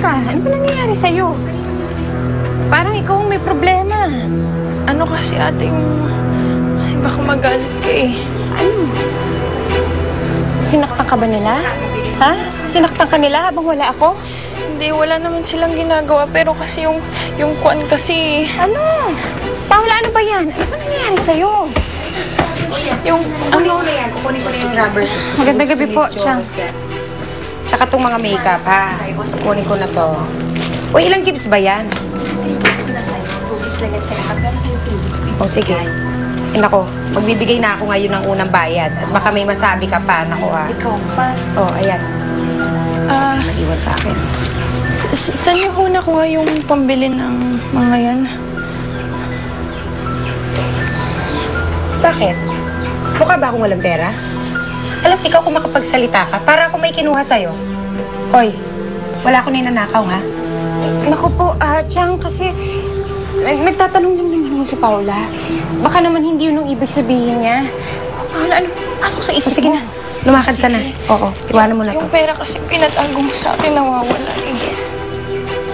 ka? Ano ba nangyayari sa'yo? Parang ikaw may problema. Ano kasi ate yung... Kasi baka magalit ka eh. Ano? Sinaktan ka ba nila? Ha? Sinaktan ka nila habang wala ako? Hindi, wala naman silang ginagawa. Pero kasi yung kuan kasi... Ano? Paula, ano ba yan? Ano ba nangyayari sa'yo? Yung ano... Kukunin ko na yung rubber. Magandang gabi po, Chang. Tsaka itong mga makeup, ha? Kukunin ko na to. Uy, ilang gives ba yan? 3 gives ko na sa'yo. 2 gives lang yan sa lahat. Pero sa'yo 3 gives. O, sige. Nako, magbibigay na ako ngayon ng unang bayad. At baka may masabi ka pa, nako ha. Ikaw pa. O, ayan. Naiwan sa akin. Saan niyo ho nakuha yung pambili ng mga yan? Bakit? Mukha ba akong walang pera? Alam, ikaw kung makapagsalita ka, para ako may kinuha sa'yo. Hoy, wala akong ninanakaw, ha? Naku po, Chang, kasi nagtatanong lang naman mo si Paula. Baka naman hindi yun ang ibig sabihin niya. Paula, ano? Pasok sa isip Sige mo. na, lumakad ka na. Oo, iwanan mo na to. Yung pera kasi pinatago mo sa akin, nawawala eh.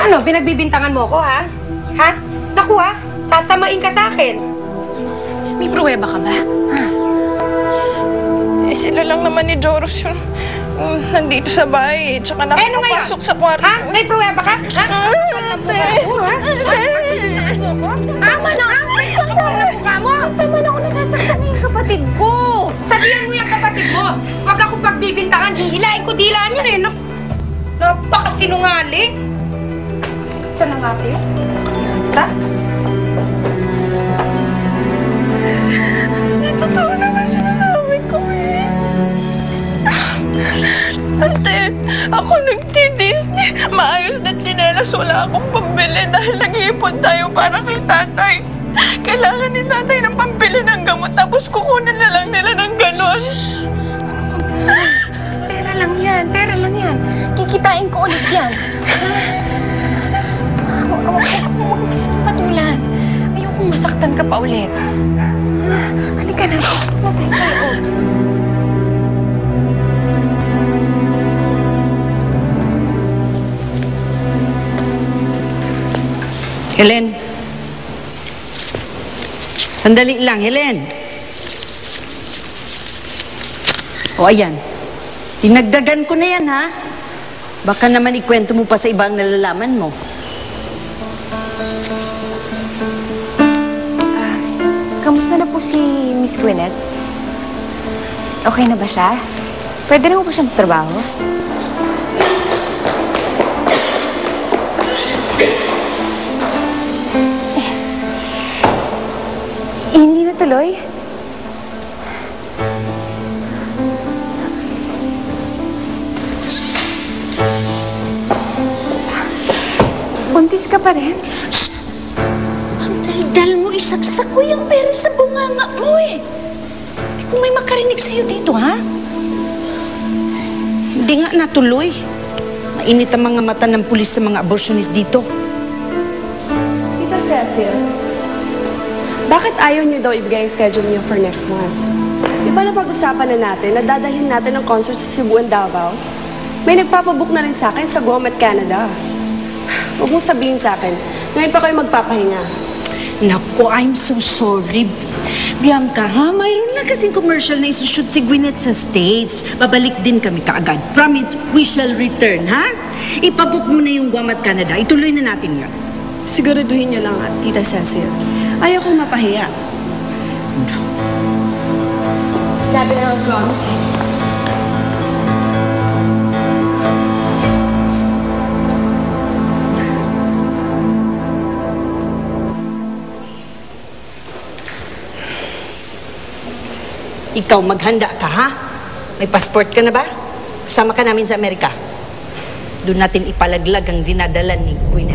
Ano, pinagbibintangan mo ko, ha? Ha? Naku, ha? Sasamain ka sa akin. May pruweba ka ba? Eh, sila lang naman ni Joros yung nandito sa bahay eh. Tsaka ano ngayon? nakapasok sa kwarto. Ha? May pruweba ka? Ha? Ama na! Tama na ako nasasaktan na yung kapatid ko! Sabihan mo yung kapatid mo. Huwag ako pagbibintangan. Hihilain ko dilaan yan, eh. Napakasinungaling. Saan na nga, Pio? Ta? Totoo naman sinasabi ko eh. Ate, ako nagtidisney. Maayos na tsinelas, wala akong pambili dahil nag-iipon tayo para kay tatay. Kailangan ni tatay ng pambili ng gamot tapos kukunin na lang nila ng ganon. Pera lang yan, pera lang yan. Kikitain ko ulit yan. Huwag mo silang patulan. Ayokong masaktan ka pa ulit. Halika na, sumatay tayo. Helen. Sandali lang, Helen. O, ayan. Dinagdagan ko na yan, ha? Baka naman ikwento mo pa sa ibang nalalaman mo. Kamusta na po si Miss Gwyneth? Okay na ba siya? Pwede na po siya magtrabaho? Hindi na tuloy? Buntis ka pa rin? Ang dal-dal mo, isaksak ko yung pera sa bunganga mo eh. Kung may makarinig sa'yo dito, ha? Hindi nga natuloy. Mainit ang mga mata ng pulis sa mga abortionist dito. Tita Cecil, bakit ayaw niyo daw ibigay ang schedule niyo for next month? Di ba napag-usapan na natin na dadalhin natin ang concert sa Cebu and Davao? May nagpapabook na rin sa akin sa Guam at Canada. Huwag mong sabihin sa akin, ngayon pa kayo magpapahinga. Naku, I'm so sorry. Bianca, ha? Mayroon lang kasing commercial na isushoot si Gwyneth sa States. Babalik din kami kaagad. Promise, we shall return, ha? Ipabook mo na yung Guam at Canada. Ituloy na natin yan. Siguraduhin niyo lang, Tita Cecil. Ayaw kong mapahiya. Sabi na ang promise eh. Ikaw, maghanda ka, ha? May passport ka na ba? Kasama ka namin sa Amerika. Doon natin ipalaglag ang dinadala ni Gwyneth.